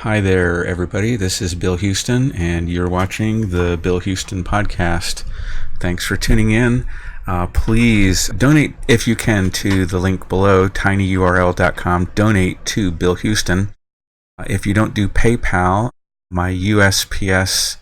Hi there, everybody. This is Bill Houston, and you're watching the Bill Houston podcast. Thanks for tuning in. Please donate if you can to the link below, tinyurl.com. Donate to Bill Houston. If you don't do PayPal, my USPS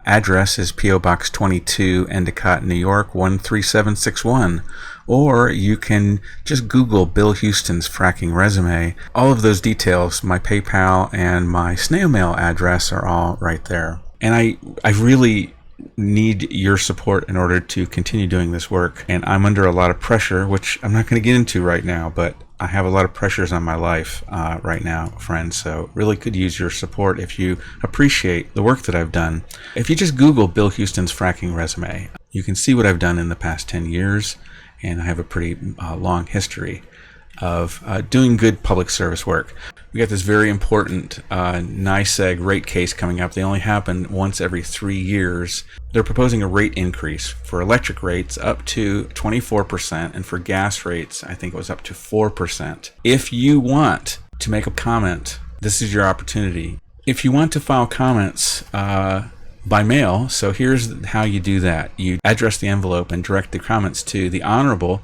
address is P.O. Box 22, Endicott, New York, 13761. Or you can just Google Bill Houston's fracking resume. All of those details, my PayPal and my snail mail address, are all right there. And I really need your support in order to continue doing this work. And I'm under a lot of pressure, which I'm not going to get into right now, but I have a lot of pressures on my life right now, friends. So really could use your support if you appreciate the work that I've done. If you just Google Bill Houston's fracking resume, you can see what I've done in the past 10 years. And I have a pretty long history of doing good public service work. We got this very important NYSEG rate case coming up. They only happen once every 3 years. They're proposing a rate increase for electric rates up to 24%, and for gas rates, I think it was up to 4%. If you want to make a comment, this is your opportunity. If you want to file comments by mail, so here's how you do that. You address the envelope and direct the comments to the Honorable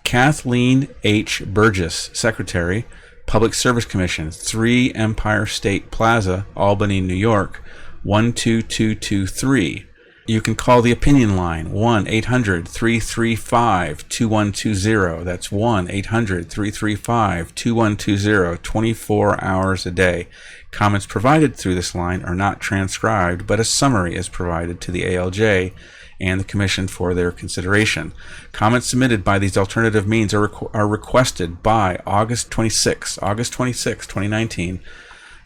Kathleen H. Burgess, Secretary, Public Service Commission, 3 Empire State Plaza, Albany, New York, 12223. You can call the opinion line, 1-800-335-2120. That's 1-800-335-2120, 24 hours a day. Comments provided through this line are not transcribed, but a summary is provided to the ALJ and the Commission for their consideration. Comments submitted by these alternative means are requested by August 26, 2019,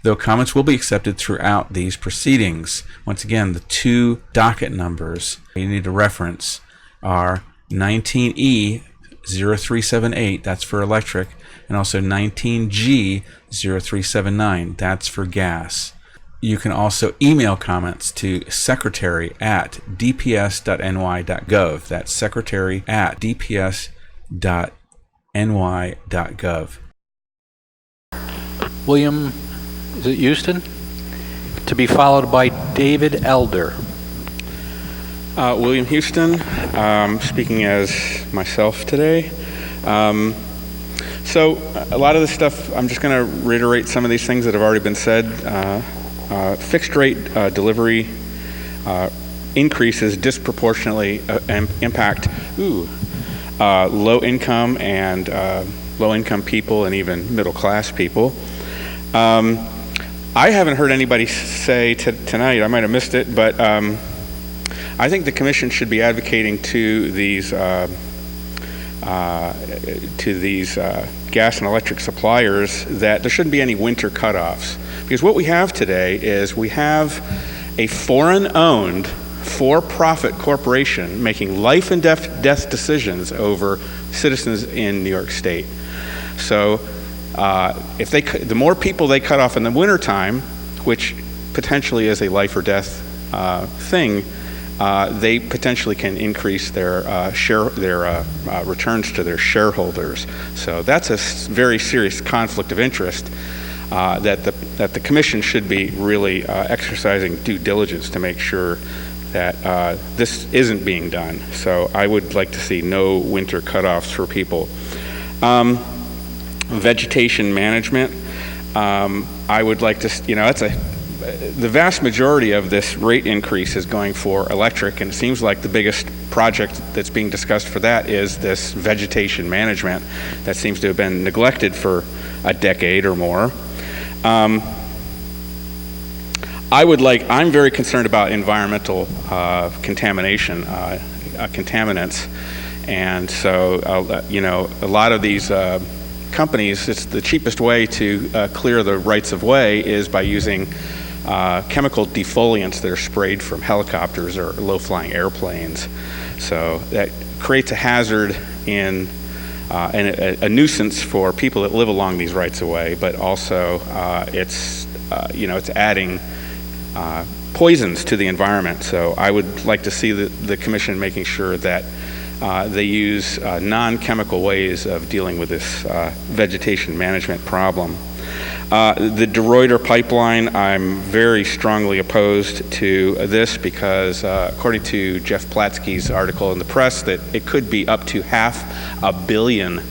though comments will be accepted throughout these proceedings. Once again, the 2 docket numbers you need to reference are 19E 0378, that's for electric, and also 19G 0379, that's for gas. You can also email comments to secretary@dps.ny.gov. That's secretary@dps.ny.gov. William, is it Houston? To be followed by David Elder. William Houston, speaking as myself today. So a lot of this stuff, I'm just going to reiterate some of these things that have already been said. Fixed rate delivery increases disproportionately impact low income and low income people and even middle class people. I haven't heard anybody say tonight, I might have missed it, but I think the Commission should be advocating to these gas and electric suppliers that there shouldn't be any winter cutoffs. Because what we have today is we have a foreign-owned, for-profit corporation making life and death decisions over citizens in New York State. So if the more people they cut off in the wintertime, which potentially is a life or death thing, they potentially can increase their returns to their shareholders. So that's a very serious conflict of interest that the Commission should be really exercising due diligence to make sure that this isn't being done. So I would like to see no winter cutoffs for people. Vegetation management, I would like to, the vast majority of this rate increase is going for electric, and it seems like the biggest project that's being discussed for that is this vegetation management that seems to have been neglected for a decade or more. I'm very concerned about environmental contamination, contaminants, and so a lot of these companies, it's the cheapest way to clear the rights of way is by using chemical defoliants that are sprayed from helicopters or low-flying airplanes. So that creates a hazard and a nuisance for people that live along these rights of way, but also it's adding poisons to the environment. So I would like to see the Commission making sure that they use non-chemical ways of dealing with this vegetation management problem. The De Ruyter pipeline, I'm very strongly opposed to this because according to Jeff Platsky's article in the press that it could be up to $500 million.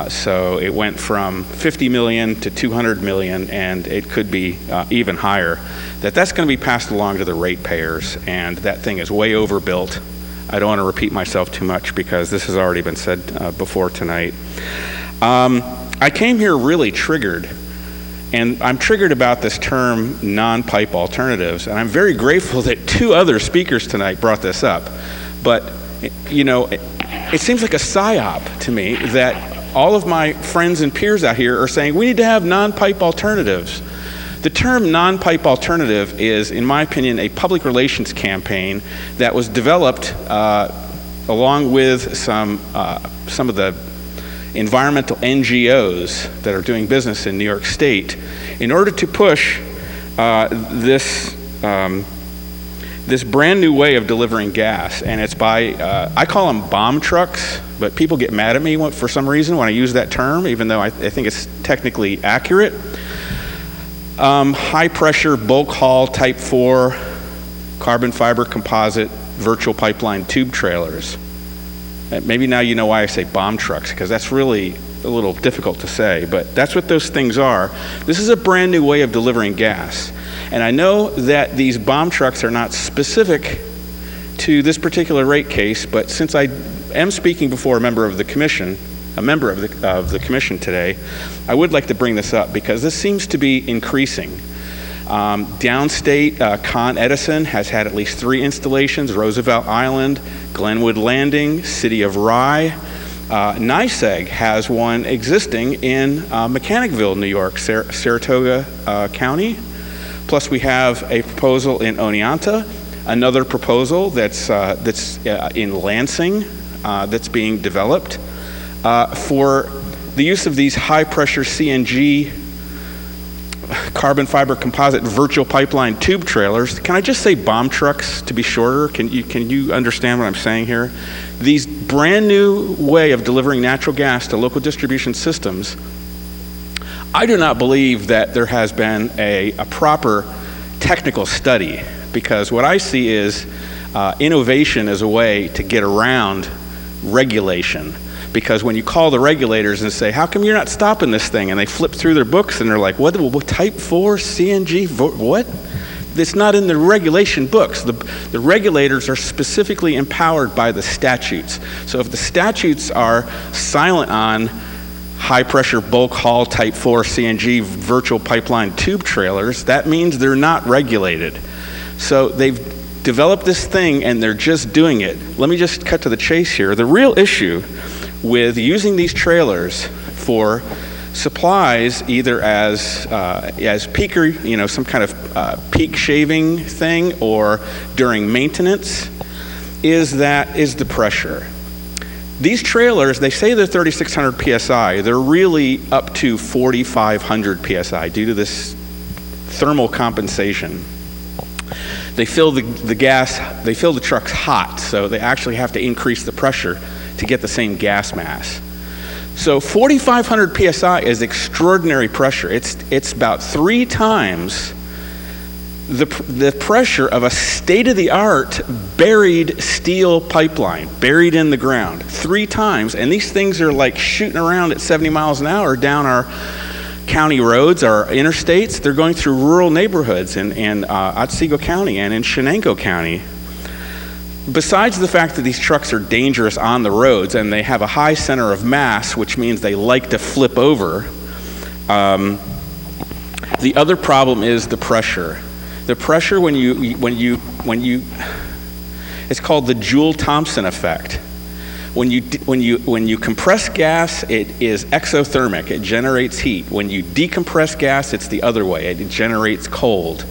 So it went from 50 million to 200 million, and it could be even higher. That's going to be passed along to the ratepayers, and that thing is way overbuilt. I don't want to repeat myself too much because this has already been said before tonight. I came here really triggered, and I'm triggered about this term non-pipe alternatives, and I'm very grateful that two other speakers tonight brought this up. But, you know, it seems like a psyop to me that all of my friends and peers out here are saying we need to have non-pipe alternatives. The term non-pipe alternative is, in my opinion, a public relations campaign that was developed along with some of the environmental NGOs that are doing business in New York State in order to push this brand new way of delivering gas. And it's by, I call them bomb trucks, but people get mad at me for some reason when I use that term, even though I think it's technically accurate. High pressure bulk haul type 4 carbon fiber composite virtual pipeline tube trailers. Maybe now you know why I say bomb trucks, because that's really a little difficult to say, but that's what those things are. This is a brand new way of delivering gas. And I know that these bomb trucks are not specific to this particular rate case, but since I am speaking before a member of the commission today, I would like to bring this up because this seems to be increasing. Downstate, Con Edison has had at least 3 installations: Roosevelt Island, Glenwood Landing, City of Rye. NYSEG has one existing in Mechanicville, New York, Saratoga County. Plus we have a proposal in Oneonta, another proposal that's in Lansing that's being developed for the use of these high pressure CNG carbon fiber composite virtual pipeline tube trailers. Can I just say bomb trucks to be shorter? Can you understand what I'm saying here? These brand new way of delivering natural gas to local distribution systems. I do not believe that there has been a proper technical study, because what I see is innovation as a way to get around regulation. Because when you call the regulators and say, how come you're not stopping this thing? And they flip through their books and they're like, what type 4 CNG, what? It's not in the regulation books. The regulators are specifically empowered by the statutes. So if the statutes are silent on high pressure bulk haul type 4 CNG virtual pipeline tube trailers, that means they're not regulated. So they've developed this thing and they're just doing it. Let me just cut to the chase here. The real issue with using these trailers for supplies, either as peaker, some kind of peak shaving thing, or during maintenance, is the pressure. These trailers, they say they're 3,600 psi. They're really up to 4,500 psi due to this thermal compensation. They fill the gas, they fill the trucks hot, so they actually have to increase the pressure to get the same gas mass. So 4,500 psi is extraordinary pressure. It's about 3 times the pressure of a state-of-the-art buried steel pipeline, buried in the ground, 3 times. And these things are like shooting around at 70 miles an hour down our county roads, our interstates. They're going through rural neighborhoods in Otsego County and in Shenango County. Besides the fact that these trucks are dangerous on the roads and they have a high center of mass, which means they like to flip over, the other problem is the pressure. The pressure when you it's called the Joule-Thomson effect. When you compress gas, it is exothermic. It generates heat. When you decompress gas, it's the other way. It generates cold.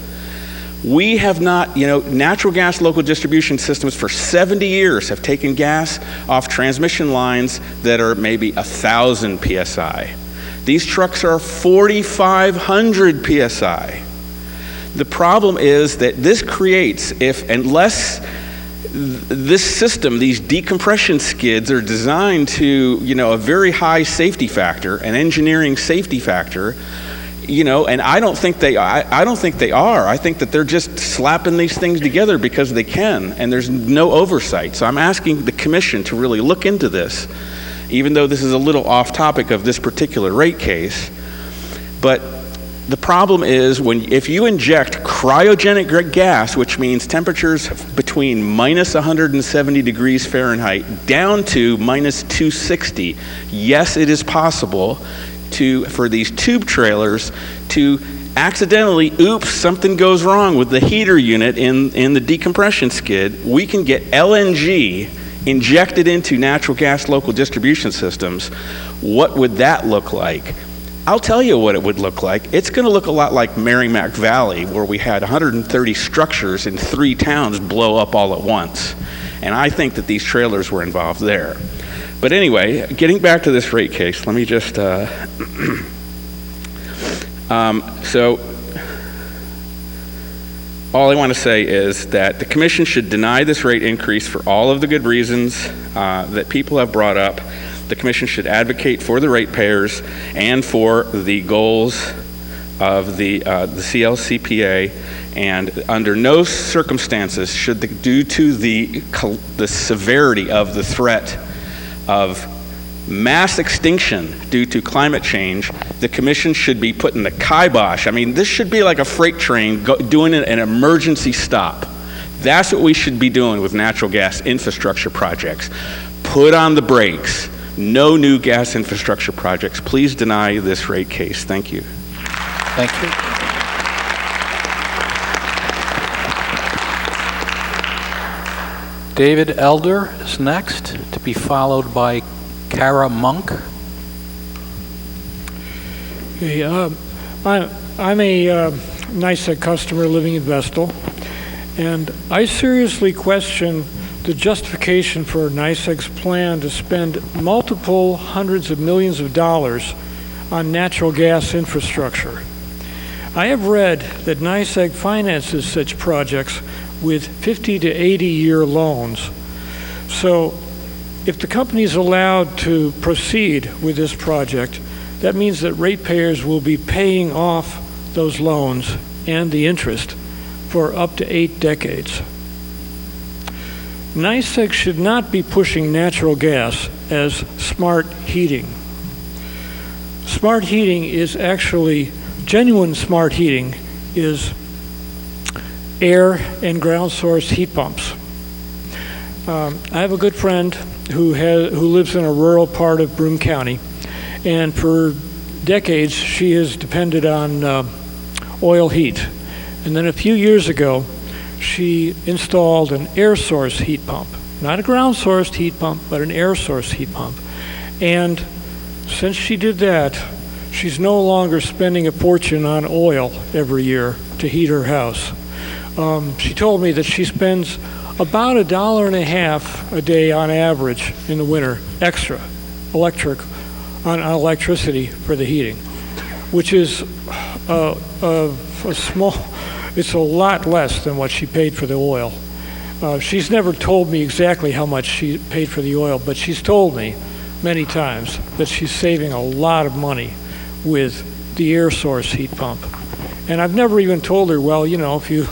We have not, natural gas local distribution systems for 70 years have taken gas off transmission lines that are maybe 1,000 psi. These trucks are 4,500 psi. The problem is that this creates, unless this system, these decompression skids are designed to, a very high safety factor, an engineering safety factor, and I don't think they are. I think that they're just slapping these things together because they can, and there's no oversight. So I'm asking the commission to really look into this, even though this is a little off topic of this particular rate case. But the problem is if you inject cryogenic gas, which means temperatures between minus 170 degrees Fahrenheit down to minus 260, yes, it is possible for these tube trailers to accidentally, something goes wrong with the heater unit in the decompression skid. We can get LNG injected into natural gas local distribution systems. What would that look like? I'll tell you what it would look like. It's going to look a lot like Merrimack Valley, where we had 130 structures in 3 towns blow up all at once. And I think that these trailers were involved there. But anyway, getting back to this rate case, let me just, so all I want to say is that the commission should deny this rate increase for all of the good reasons that people have brought up. The commission should advocate for the ratepayers and for the goals of the CLCPA, and under no circumstances should, due to the severity of the threat of mass extinction due to climate change, the commission should be putting the kibosh. I mean, this should be like a freight train doing an emergency stop. That's what we should be doing with natural gas infrastructure projects. Put on the brakes. No new gas infrastructure projects. Please deny this rate case. Thank you. Thank you. David Elder is next, to be followed by Kara Monk. Hey, I'm a NYSEG customer living in Vestal, and I seriously question the justification for NYSEG's plan to spend multiple hundreds of millions of dollars on natural gas infrastructure. I have read that NYSEG finances such projects with 50 to 80-year loans. So if the company is allowed to proceed with this project, that means that ratepayers will be paying off those loans and the interest for up to 8 decades. NYSEG should not be pushing natural gas as smart heating. Smart heating is actually, genuine smart heating is air and ground source heat pumps. I have a good friend who lives in a rural part of Broome County, and for decades she has depended on oil heat. And then a few years ago, she installed an air source heat pump, not a ground source heat pump, but an air source heat pump. And since she did that, she's no longer spending a fortune on oil every year to heat her house. She told me that she spends about $1.50 a day on average in the winter, extra, on electricity for the heating, which is it's a lot less than what she paid for the oil. She's never told me exactly how much she paid for the oil, but she's told me many times that she's saving a lot of money with the air source heat pump. And I've never even told her, well, if you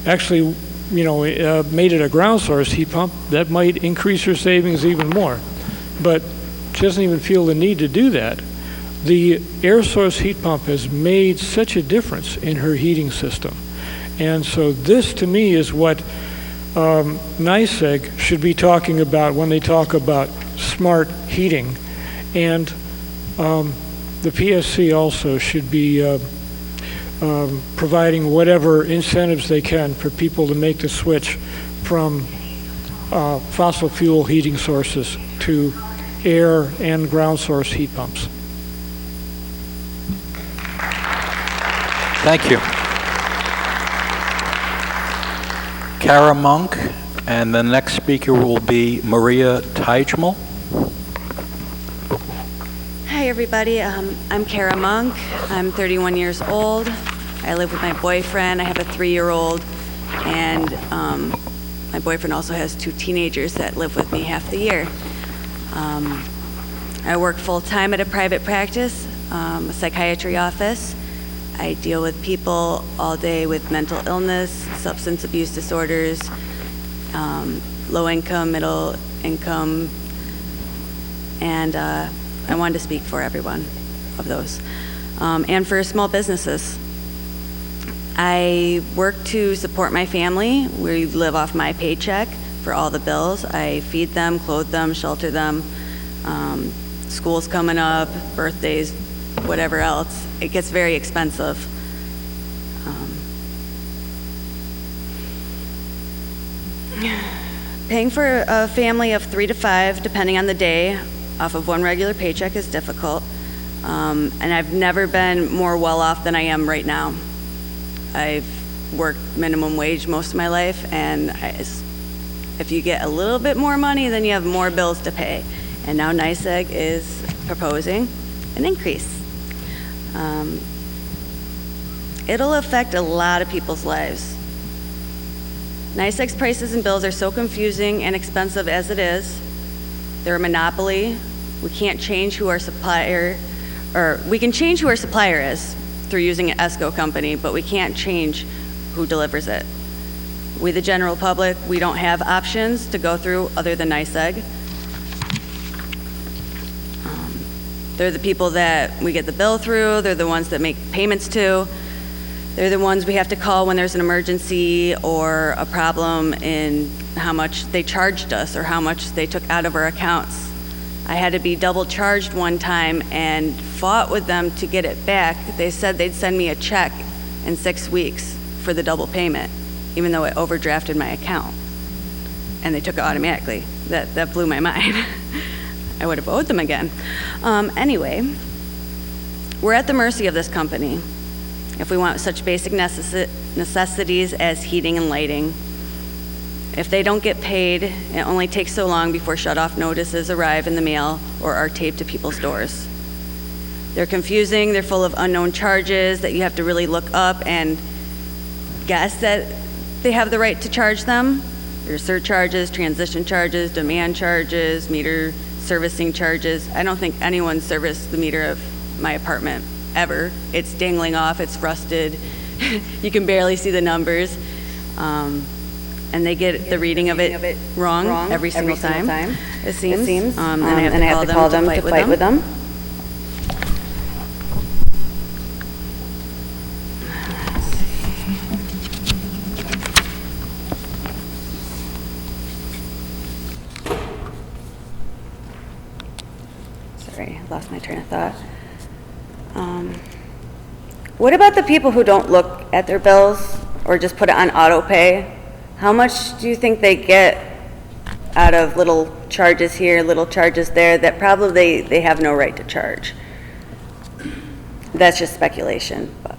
actually, made it a ground source heat pump, that might increase her savings even more. But she doesn't even feel the need to do that. The air source heat pump has made such a difference in her heating system. And so this, to me, is what NYSEG should be talking about when they talk about smart heating. And the PSC also should be providing whatever incentives they can for people to make the switch from fossil fuel heating sources to air and ground source heat pumps. Thank you. Kara Monk, and the next speaker will be Maria Teijmel. Hi everybody, I'm Kara Monk. I'm 31 years old. I live with my boyfriend. I have a 3-year-old, and My boyfriend also has 2 teenagers that live with me half the year. I work full-time at a private practice, a psychiatry office. I deal with people all day with mental illness, substance abuse disorders, low income, middle income, and I wanted to speak for every one of those, and for small businesses. I work to support my family. We live off my paycheck for all the bills. I feed them, clothe them, shelter them. School's coming up, birthdays, whatever else. It gets very expensive. Paying for a family of 3 to 5, depending on the day, off of one regular paycheck is difficult. And I've never been more well off than I am right now. I've worked minimum wage most of my life, and if you get a little bit more money, then you have more bills to pay. And now NYSEG is proposing an increase. It'll affect a lot of people's lives. NYSEG's prices and bills are so confusing and expensive as it is. They're a monopoly. We can't change who our supplier, or we can change who our supplier is through using an ESCO company, but we can't change who delivers it. We, the general public, we don't have options to go through other than NYSEG. They're the people that we get the bill through. They're the ones that make payments to. They're the ones we have to call when there's an emergency or a problem in how much they charged us or how much they took out of our accounts. I had to be double charged one time and fought with them to get it back. They said they'd send me a check in 6 weeks for the double payment, even though it overdrafted my account. And they took it automatically. That blew my mind. I would have owed them again. Anyway, we're at the mercy of this company if we want such basic necessities as heating and lighting. If they don't get paid, it only takes so long before shut-off notices arrive in the mail or are taped to people's doors. They're confusing, they're full of unknown charges that you have to really look up and guess that they have the right to charge them. There's surcharges, transition charges, demand charges, meter servicing charges. I don't think anyone serviced the meter of my apartment ever. It's dangling off, it's rusted. You can barely see the numbers. And they get the reading of it wrong every single time, it seems. And I have to call them to fight with them. Sorry, I lost my train of thought. What about the people who don't look at their bills or just put it on auto pay? How much do you think they get out of little charges here, little charges there that probably they have no right to charge? That's just speculation. But,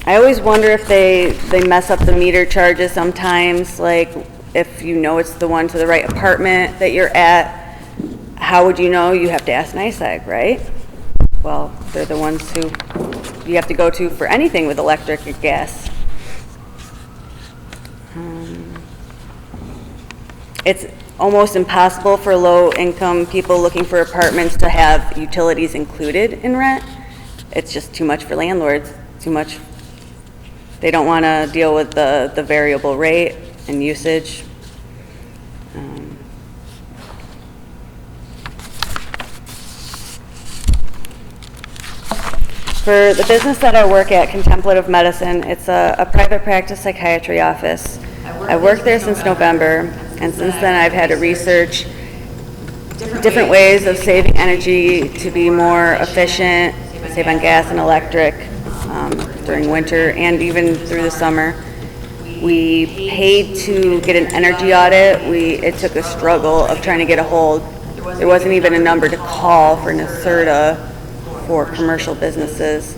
I always wonder if they mess up the meter charges sometimes, like if you know it's the one to the right apartment that you're at, how would you know? You have to ask NYSEG, right? Well, they're the ones who you have to go to for anything with electric and gas. It's almost impossible for low-income people looking for apartments to have utilities included in rent. It's just too much for landlords, too much. They don't want to deal with the variable rate and usage. For the business that I work at, Contemplative Medicine, it's a private practice psychiatry office. I worked there since November, and since then I've had to research different ways of saving energy to be more efficient, save on gas and electric during winter and even through the summer. We paid to get an energy audit. It took a struggle of trying to get a hold. There wasn't even a number to call for NYSERDA for commercial businesses.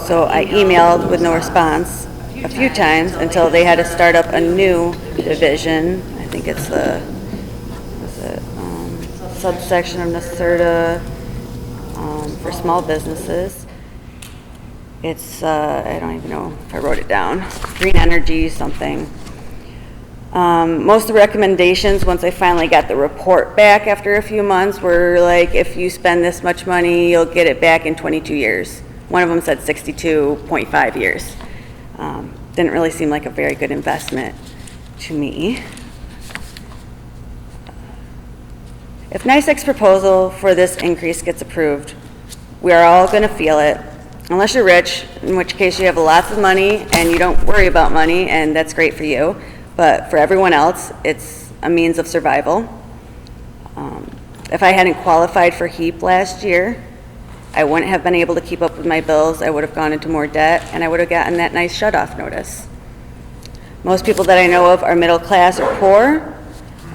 So I emailed with no response a few times until they had to start up a new division. I think it's the subsection of NYSERDA for small businesses. It's, I don't even know if I wrote it down, green energy something. Most of the recommendations, once I finally got the report back after a few months, were like, if you spend this much money, you'll get it back in 22 years. One of them said 62.5 years. Didn't really seem like a very good investment to me. If NYSEG's proposal for this increase gets approved, we are all going to feel it, unless you're rich, in which case you have lots of money and you don't worry about money, and that's great for you. But for everyone else, it's a means of survival. If I hadn't qualified for HEAP last year, I wouldn't have been able to keep up with my bills. I would have gone into more debt, and I would have gotten that nice shut-off notice. Most people that I know of are middle class or poor,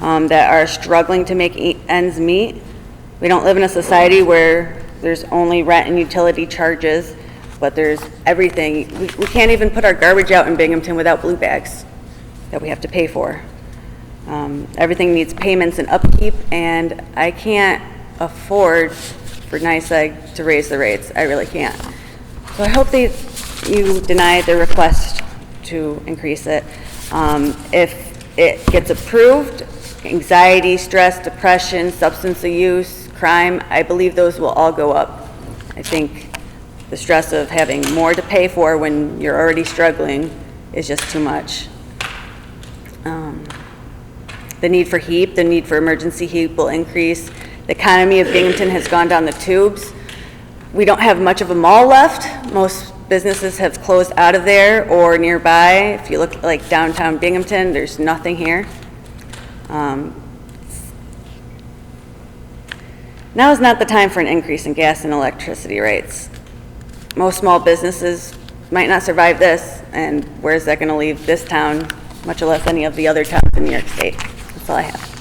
that are struggling to make ends meet. We don't live in a society where there's only rent and utility charges, but there's everything. We can't even put our garbage out in Binghamton without blue bags that we have to pay for. Everything needs payments and upkeep, and I can't afford for NYSEG to raise the rates. I really can't. So I hope you deny the request to increase it. If it gets approved, anxiety, stress, depression, substance abuse, crime, I believe those will all go up. I think the stress of having more to pay for when you're already struggling is just too much. The need for HEAP, the need for emergency HEAP will increase. The economy of Binghamton has gone down the tubes. We don't have much of a mall left. Most businesses have closed out of there or nearby. If you look like downtown Binghamton, there's nothing here. Now is not the time for an increase in gas and electricity rates. Most small businesses might not survive this, and where's that going to leave this town, much less any of the other towns in New York State? That's all I have.